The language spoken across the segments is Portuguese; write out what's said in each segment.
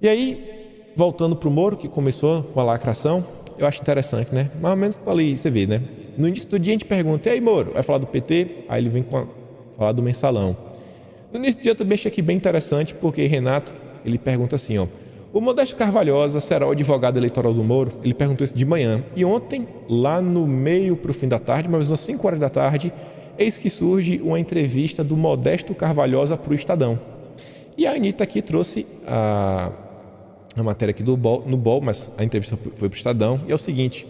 E aí, voltando para o Moro, que começou com a lacração, eu acho interessante, né? Mais ou menos ali, você vê, né? No início do dia a gente pergunta, e aí, Moro? Vai falar do PT? Aí ele vem falar do mensalão. No início do dia eu também achei aqui bem interessante, porque Renato, ele pergunta assim, ó, o Modesto Carvalhosa será o advogado eleitoral do Moro? Ele perguntou isso de manhã. E ontem, lá no meio para o fim da tarde, mais ou menos 5 horas da tarde, eis que surge uma entrevista do Modesto Carvalhosa para o Estadão. E a Anitta aqui trouxe a matéria aqui no BOL, mas a entrevista foi para o Estadão. E é o seguinte,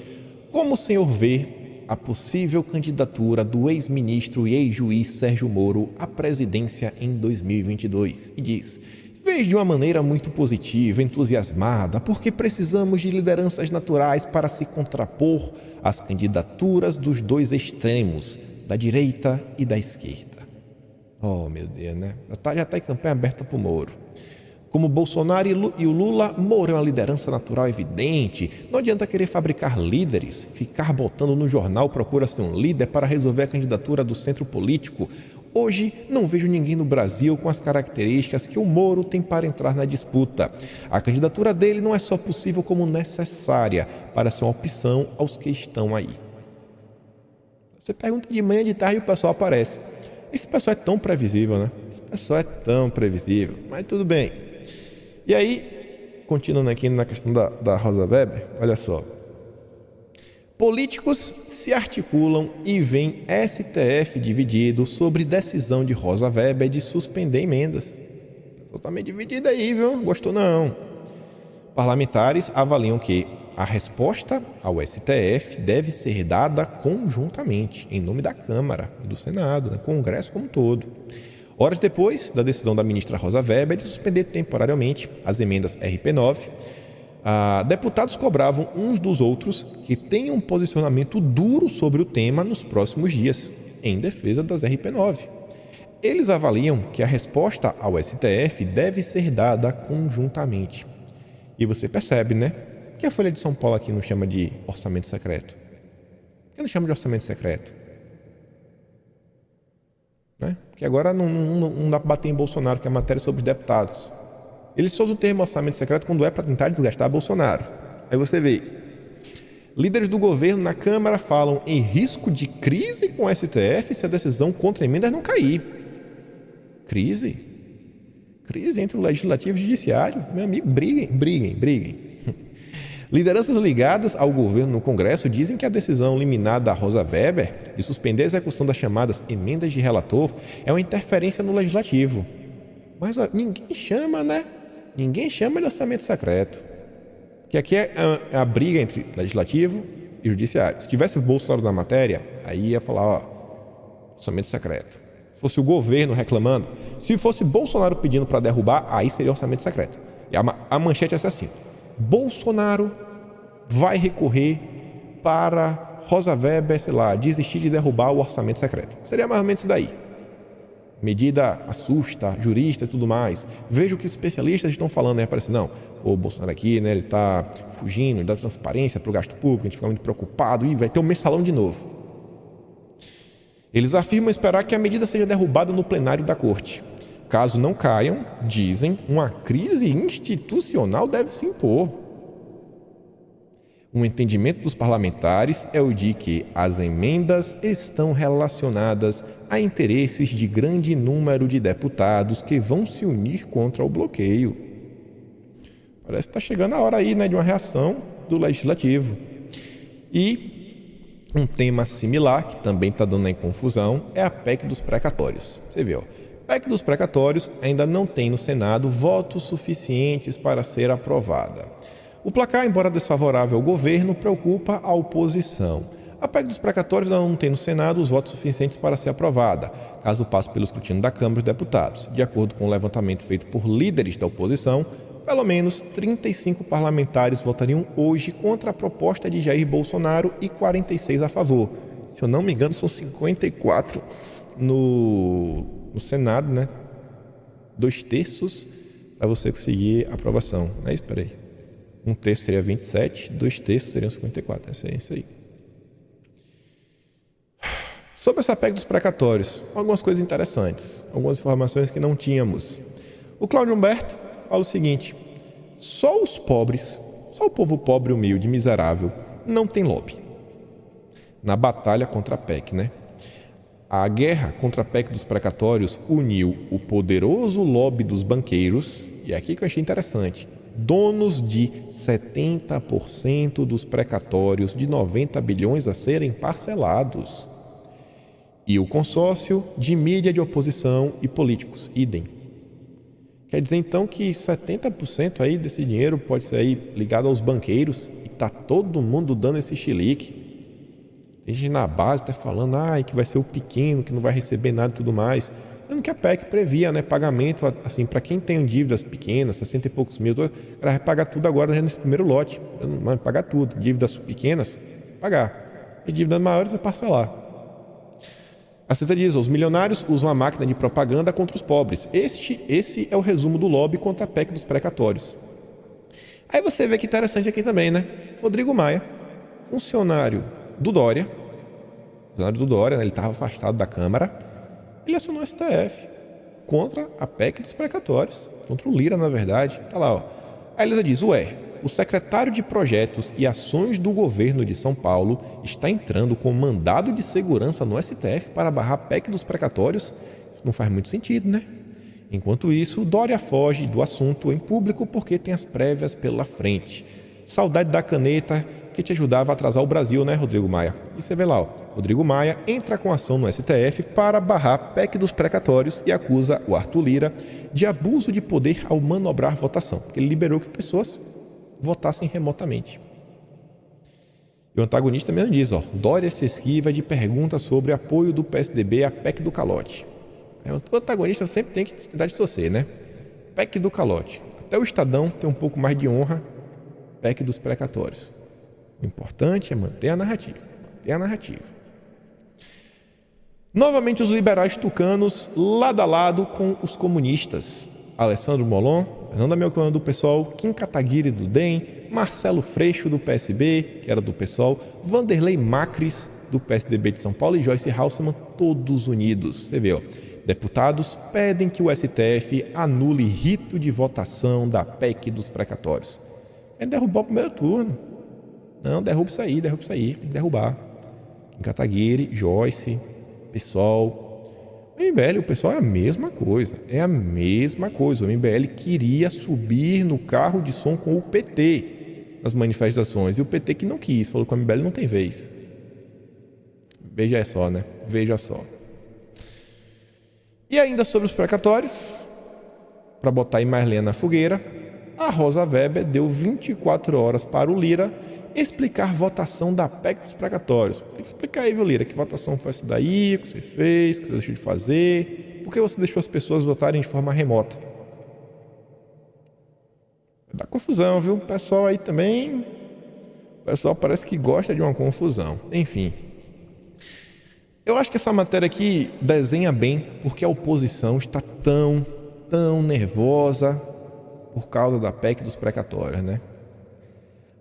como o senhor vê a possível candidatura do ex-ministro e ex-juiz Sérgio Moro à presidência em 2022? E diz, vejo de uma maneira muito positiva, entusiasmada, porque precisamos de lideranças naturais para se contrapor às candidaturas dos dois extremos, da direita e da esquerda. Oh, meu Deus, né? Já está em campanha aberta para o Moro. Como Bolsonaro e o Lula, Moro é uma liderança natural evidente. Não adianta querer fabricar líderes, ficar botando no jornal procura-se um líder para resolver a candidatura do centro político. Hoje, não vejo ninguém no Brasil com as características que o Moro tem para entrar na disputa. A candidatura dele não é só possível como necessária para ser uma opção aos que estão aí. Você pergunta de manhã, de tarde e o pessoal aparece. Esse pessoal é tão previsível, né? Esse pessoal é tão previsível, mas tudo bem. E aí, continuando aqui na questão da Rosa Weber, olha só. Políticos se articulam e vem STF dividido sobre decisão de Rosa Weber de suspender emendas. Totalmente dividido aí, viu? Gostou não. Parlamentares avaliam que a resposta ao STF deve ser dada conjuntamente, em nome da Câmara e do Senado, do Congresso como um todo. Horas depois da decisão da ministra Rosa Weber de suspender temporariamente as emendas RP9, deputados cobravam uns dos outros que tenham um posicionamento duro sobre o tema nos próximos dias, em defesa das RP9. Eles avaliam que a resposta ao STF deve ser dada conjuntamente. E você percebe, né? Que a Folha de São Paulo aqui não chama de orçamento secreto. Por que não chama de orçamento secreto? Né? Porque agora não dá para bater em Bolsonaro, que é a matéria sobre os deputados. Eles só usam o termo orçamento secreto quando é para tentar desgastar Bolsonaro. Aí você vê, líderes do governo na Câmara falam em risco de crise com o STF se a decisão contra emendas não cair. Crise? Crise entre o Legislativo e o Judiciário. Meu amigo, briguem. Lideranças ligadas ao governo no Congresso dizem que a decisão liminar da Rosa Weber de suspender a execução das chamadas emendas de relator é uma interferência no Legislativo. Mas ó, ninguém chama, né? Ninguém chama de orçamento secreto. Que aqui é a briga entre Legislativo e Judiciário. Se tivesse o Bolsonaro na matéria, aí ia falar, ó, orçamento secreto. Se fosse o governo reclamando, se fosse Bolsonaro pedindo para derrubar, aí seria orçamento secreto. E a manchete é assim, Bolsonaro vai recorrer para Rosa Weber, sei lá, desistir de derrubar o orçamento secreto. Seria mais ou menos isso daí. Medida assusta, jurista e tudo mais. Veja o que especialistas estão falando, né? Parece, não, o Bolsonaro aqui, né, ele está fugindo da transparência para o gasto público, a gente fica muito preocupado, e vai ter um mensalão de novo. Eles afirmam esperar que a medida seja derrubada no plenário da Corte. Caso não caiam, dizem, uma crise institucional deve se impor. O entendimento dos parlamentares é o de que as emendas estão relacionadas a interesses de grande número de deputados que vão se unir contra o bloqueio. Parece que está chegando a hora aí, né, de uma reação do Legislativo. E um tema similar, que também está dando aí confusão, é a PEC dos precatórios. Você vê, ó. A PEC dos precatórios ainda não tem no Senado votos suficientes para ser aprovada. O placar, embora desfavorável ao governo, preocupa a oposição. A PEC dos precatórios ainda não tem no Senado os votos suficientes para ser aprovada, caso passe pelo escrutínio da Câmara dos Deputados. De acordo com o levantamento feito por líderes da oposição, pelo menos 35 parlamentares votariam hoje contra a proposta de Jair Bolsonaro e 46 a favor. Se eu não me engano, são 54 no Senado, né? 2/3 para você conseguir aprovação. Não é isso? Espera aí. 1/3 seria 27, 2/3 seriam 54. É isso aí. Sobre essa PEC dos precatórios, algumas coisas interessantes, algumas informações que não tínhamos. O Cláudio Humberto fala o seguinte, só os pobres, só o povo pobre, humilde, miserável, não tem lobby na batalha contra a PEC, né? A guerra contra a PEC dos precatórios uniu o poderoso lobby dos banqueiros, e é aqui que eu achei interessante, donos de 70% dos precatórios de 90 bilhões a serem parcelados, e o consórcio de mídia de oposição e políticos, idem. Quer dizer então que 70% aí desse dinheiro pode ser aí ligado aos banqueiros e tá todo mundo dando esse chilique. Tem gente na base até falando que vai ser o pequeno, que não vai receber nada e tudo mais. Sendo que a PEC previa, né, pagamento assim, para quem tem dívidas pequenas, 60 e poucos mil, o cara vai pagar tudo agora já nesse primeiro lote. Vai pagar tudo. Dívidas pequenas, pagar. E dívidas maiores vai parcelar. A CETA diz, os milionários usam a máquina de propaganda contra os pobres. Esse é o resumo do lobby contra a PEC dos precatórios. Aí você vê que interessante aqui também, né? Rodrigo Maia, funcionário do Dória, né? Ele estava afastado da Câmara, ele acionou o STF contra a PEC dos precatórios, contra o Lira, na verdade. Tá lá, ó. A Elisa diz, o secretário de Projetos e Ações do Governo de São Paulo está entrando com mandado de segurança no STF para barrar a PEC dos precatórios. Isso não faz muito sentido, né? Enquanto isso, Dória foge do assunto em público porque tem as prévias pela frente. Saudade da caneta que te ajudava a atrasar o Brasil, né, Rodrigo Maia? E você vê lá, Rodrigo Maia entra com ação no STF para barrar a PEC dos precatórios e acusa o Arthur Lira de abuso de poder ao manobrar votação, porque ele liberou que pessoas votassem remotamente. E o antagonista mesmo diz, Dória se esquiva de perguntas sobre apoio do PSDB à PEC do calote. O antagonista sempre tem que tentar distorcer, né? PEC do calote. Até o Estadão tem um pouco mais de honra, PEC dos precatórios. O importante é manter a narrativa. Novamente os liberais tucanos lado a lado com os comunistas. Alessandro Molon, Fernanda Melchior do PSOL, Kim Kataguiri do DEM, Marcelo Freixo do PSB, que era do PSOL, Vanderlei Macris do PSDB de São Paulo e Joyce Hasselmann, todos unidos. Você vê, deputados pedem que o STF anule rito de votação da PEC dos precatórios. É derrubar o primeiro turno. Não, derruba isso aí, tem que derrubar. Kim Kataguiri, Joyce, PSOL. O MBL, o pessoal é a mesma coisa. O MBL queria subir no carro de som com o PT nas manifestações. E o PT que não quis, falou que o MBL não tem vez. Veja só, né? Veja só. E ainda sobre os precatórios, para botar aí mais lenha na fogueira, a Rosa Weber deu 24 horas para o Lira explicar votação da PEC dos precatórios. Tem que explicar aí, viu, Lira, que votação foi essa daí, o que você fez, o que você deixou de fazer, por que você deixou as pessoas votarem de forma remota. Dá confusão, viu? O pessoal aí também, o pessoal parece que gosta de uma confusão. Enfim, eu acho que essa matéria aqui desenha bem porque a oposição está tão nervosa por causa da PEC dos precatórios, né?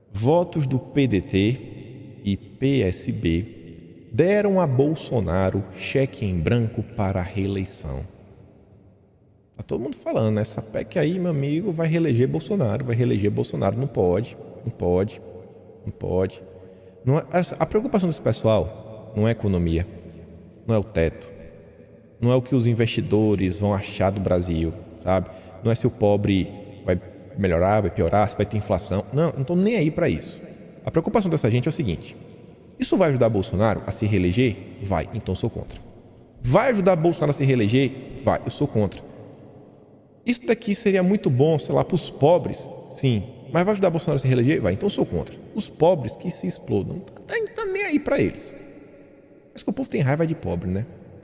Votos do PDT e PSB deram a Bolsonaro cheque em branco para a reeleição. Tá todo mundo falando, né? Essa PEC aí, meu amigo, vai reeleger Bolsonaro. Não pode. Não é, a preocupação desse pessoal não é a economia, não é o teto, não é o que os investidores vão achar do Brasil, sabe? Não é se o pobre vai melhorar, vai piorar, se vai ter inflação. Não estou nem aí para isso. A preocupação dessa gente é o seguinte: isso vai ajudar Bolsonaro a se reeleger? Vai, então eu sou contra. Vai ajudar Bolsonaro a se reeleger? Vai, eu sou contra. Isso daqui seria muito bom, sei lá, para os pobres? Sim. Mas vai ajudar Bolsonaro a se reeleger? Vai, então eu sou contra. Os pobres que se explodam, não tá nem aí para eles. Mas que o povo tem raiva de pobre, né?